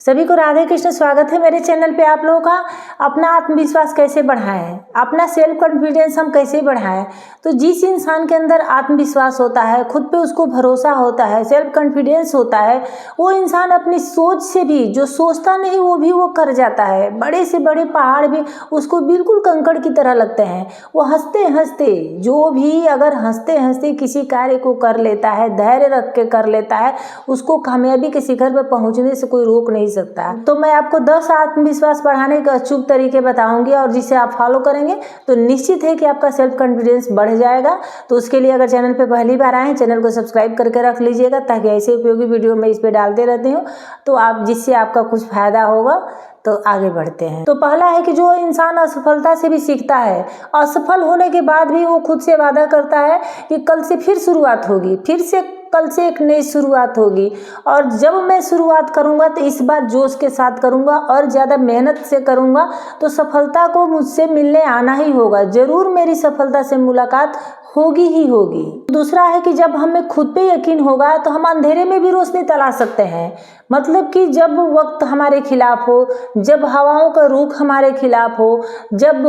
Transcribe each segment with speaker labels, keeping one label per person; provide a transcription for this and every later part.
Speaker 1: सभी को राधे कृष्ण। स्वागत है मेरे चैनल पे आप लोगों का। अपना आत्मविश्वास कैसे बढ़ाएं, अपना सेल्फ कॉन्फिडेंस हम कैसे बढ़ाएं। तो जिस इंसान के अंदर आत्मविश्वास होता है, खुद पे उसको भरोसा होता है, सेल्फ कॉन्फिडेंस होता है, वो इंसान अपनी सोच से भी जो सोचता नहीं वो भी वो कर जाता है। बड़े से बड़े पहाड़ भी उसको बिल्कुल कंकड़ की तरह लगते हैं। वो हंसते हंसते जो भी अगर हंसते हंसते किसी कार्य को कर लेता है, धैर्य रख के कर लेता है, उसको कामयाबी के शिखर पर पहुंचने से कोई रोक नहीं सकता। तो मैं आपको 10 आत्मविश्वास बढ़ाने के अचूक तरीके बताऊंगी और जिसे आप फॉलो करेंगे तो निश्चित है कि आपका सेल्फ कॉन्फिडेंस बढ़ जाएगा। तो उसके लिए अगर चैनल पे पहली बार आए, चैनल को सब्सक्राइब करके रख लीजिएगा ताकि ऐसे उपयोगी वीडियो मैं इस पे डालते रहती हूँ, तो आप जिससे आपका कुछ फायदा होगा। तो आगे बढ़ते हैं। तो पहला है कि जो इंसान असफलता से भी सीखता है, असफल होने के बाद भी वो खुद से वादा करता है कि कल से फिर शुरुआत होगी, फिर से कल से एक नई शुरुआत होगी और जब मैं शुरुआत करूंगा तो इस बार जोश के साथ करूंगा और ज़्यादा मेहनत से करूंगा तो सफलता को मुझसे मिलने आना ही होगा। ज़रूर मेरी सफलता से मुलाकात होगी ही होगी। दूसरा है कि जब हमें खुद पे यकीन होगा तो हम अंधेरे में भी रोशनी तलाश सकते हैं। मतलब कि जब वक्त हमारे खिलाफ हो, जब हवाओं का रुख हमारे खिलाफ हो, जब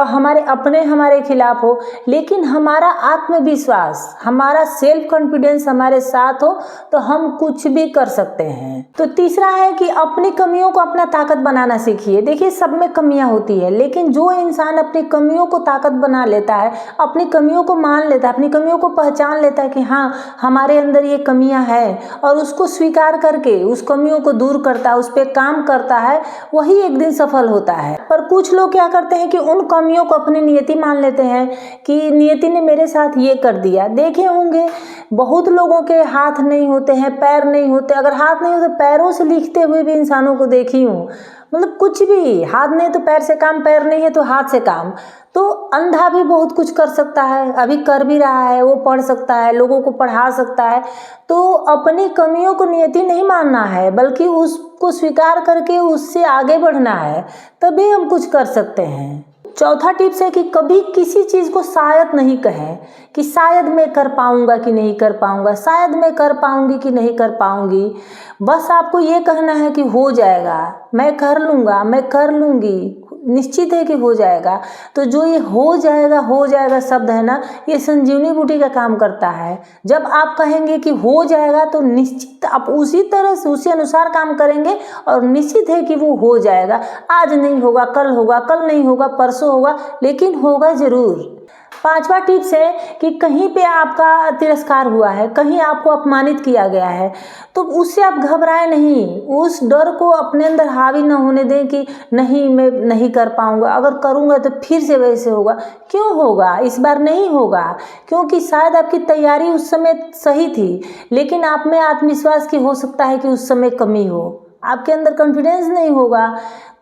Speaker 1: हमारे अपने हमारे खिलाफ हो, लेकिन हमारा आत्मविश्वास, हमारा सेल्फ कॉन्फिडेंस हमारे साथ हो तो हम कुछ भी कर सकते हैं। तो तीसरा है कि अपनी कमियों को अपना ताकत बनाना सीखिए। देखिए, सब में कमियां होती है, लेकिन जो इंसान अपनी कमियों को ताकत बना लेता है, अपनी कमियों को मान लेता है, अपनी कमियों को पहचान लेता है कि हाँ हमारे अंदर ये कमियां हैं और उसको स्वीकार करके उस कमियों को दूर करता है, उस पर काम करता है, वही एक दिन सफल होता है। पर कुछ लोग क्या करते हैं कि उन कमियों को अपनी नियति मान लेते हैं कि नियति ने मेरे साथ ये कर दिया। देखे होंगे बहुत लोगों के हाथ नहीं होते हैं, पैर नहीं होते। अगर हाथ नहीं होते, पैरों से लिखते हुए भी इंसानों को देखी हूँ। मतलब कुछ भी, हाथ नहीं तो पैर से काम, पैर नहीं है तो हाथ से काम। तो अंधा भी बहुत कुछ कर सकता है, अभी कर भी रहा है। वो पढ़ सकता है, लोगों को पढ़ा सकता है। तो अपनी कमियों को नियति नहीं मानना है, बल्कि उसको स्वीकार करके उससे आगे बढ़ना है, तभी हम कुछ कर सकते हैं। चौथा टिप्स है कि कभी किसी चीज़ को शायद नहीं कहें कि शायद मैं कर पाऊंगा कि नहीं कर पाऊंगा, शायद मैं कर पाऊंगी कि नहीं कर पाऊंगी। बस आपको ये कहना है कि हो जाएगा, मैं कर लूँगा, मैं कर लूँगी, निश्चित है कि हो जाएगा। तो जो ये हो जाएगा शब्द है ना, ये संजीवनी बूटी का काम करता है। जब आप कहेंगे कि हो जाएगा तो निश्चित आप उसी तरह से उसी अनुसार काम करेंगे और निश्चित है कि वो हो जाएगा। आज नहीं होगा, कल होगा, कल नहीं होगा, परसों होगा, लेकिन होगा ज़रूर। पांचवा टिप्स है कि कहीं पे आपका तिरस्कार हुआ है, कहीं आपको अपमानित किया गया है, तो उससे आप घबराएं नहीं। उस डर को अपने अंदर हावी न होने दें कि नहीं मैं नहीं कर पाऊंगा, अगर करूंगा तो फिर से वैसे होगा। क्यों होगा? इस बार नहीं होगा, क्योंकि शायद आपकी तैयारी उस समय सही थी, लेकिन आप में आत्मविश्वास की हो सकता है कि उस समय कमी हो, आपके अंदर कॉन्फिडेंस नहीं होगा,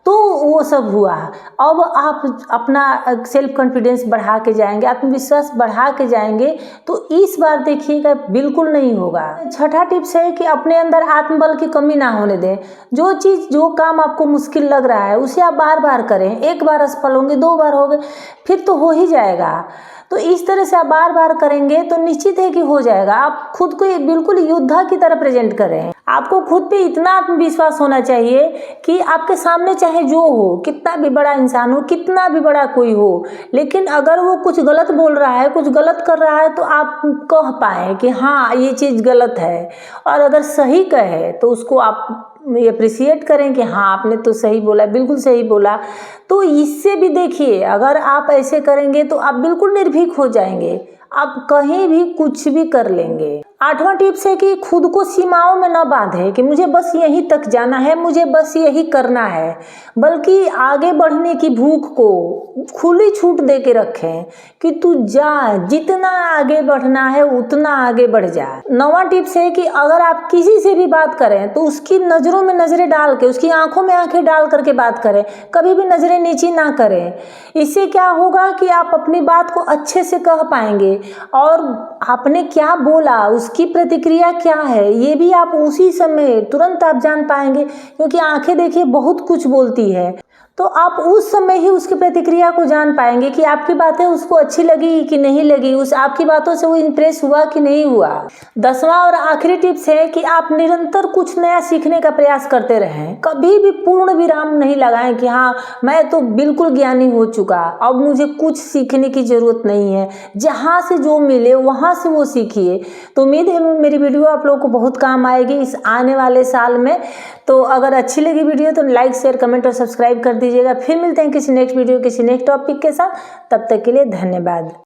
Speaker 1: तो वो सब हुआ। अब आप अपना सेल्फ कॉन्फिडेंस बढ़ा के जाएंगे, आत्मविश्वास बढ़ा के जाएंगे, तो इस बार देखिएगा बिल्कुल नहीं होगा। छठा टिप्स है कि अपने अंदर आत्मबल की कमी ना होने दें। जो चीज़, जो काम आपको मुश्किल लग रहा है उसे आप बार बार करें। एक बार असफल होंगे, 2 बार हो गए, फिर तो हो ही जाएगा। तो इस तरह से आप बार बार करेंगे तो निश्चित है कि हो जाएगा। आप खुद को बिल्कुल योद्धा की तरह प्रेजेंट करें। आपको खुद पे इतना आत्मविश्वास होना चाहिए कि आपके सामने चाहे जो हो, कितना भी बड़ा इंसान हो, कितना भी बड़ा कोई हो, लेकिन अगर वो कुछ गलत बोल रहा है, कुछ गलत कर रहा है, तो आप कह पाएँ कि हाँ ये चीज़ गलत है। और अगर सही कहे तो उसको आप अप्रिशिएट करें कि हाँ आपने तो सही बोला, बिल्कुल सही बोला। तो इससे भी देखिए, अगर आप ऐसे करेंगे तो आप बिल्कुल निर्भीक हो जाएंगे, आप कहीं भी कुछ भी कर लेंगे। आठवां टिप्स है कि खुद को सीमाओं में न बांधें कि मुझे बस यहीं तक जाना है, मुझे बस यही करना है, बल्कि आगे बढ़ने की भूख को खुली छूट दे के रखें कि तू जा, जितना आगे बढ़ना है उतना आगे बढ़ जा। 9वां टिप्स है कि अगर आप किसी से भी बात करें तो उसकी नज़रों में नज़रें डाल के, उसकी आंखों में आंखें डाल करके बात करें, कभी भी नज़रें नीची ना करें। इससे क्या होगा कि आप अपनी बात को अच्छे से कह पाएंगे और आपने क्या बोला, उसकी प्रतिक्रिया क्या है, ये भी आप उसी समय तुरंत आप जान पाएंगे, क्योंकि आंखें देखिए बहुत कुछ बोलती है। तो आप उस समय ही उसकी प्रतिक्रिया को जान पाएंगे कि आपकी बातें उसको अच्छी लगी कि नहीं लगी, उस आपकी बातों से वो इम्प्रेस हुआ कि नहीं हुआ। 10वां और आखिरी टिप्स है कि आप निरंतर कुछ नया सीखने का प्रयास करते रहें। कभी भी पूर्ण विराम नहीं लगाएं कि हाँ मैं तो बिल्कुल ज्ञानी हो चुका, अब मुझे कुछ सीखने की ज़रूरत नहीं है। जहाँ से जो मिले वहाँ से वो सीखिए। तो उम्मीद है मेरी वीडियो आप लोगों को बहुत काम आएगी इस आने वाले साल में। तो अगर अच्छी लगी वीडियो तो लाइक शेयर कमेंट और सब्सक्राइब कर दीजिएगा। फिर मिलते हैं किसी नेक्स्ट वीडियो किसी नेक्स्ट टॉपिक के साथ। तब तक के लिए धन्यवाद।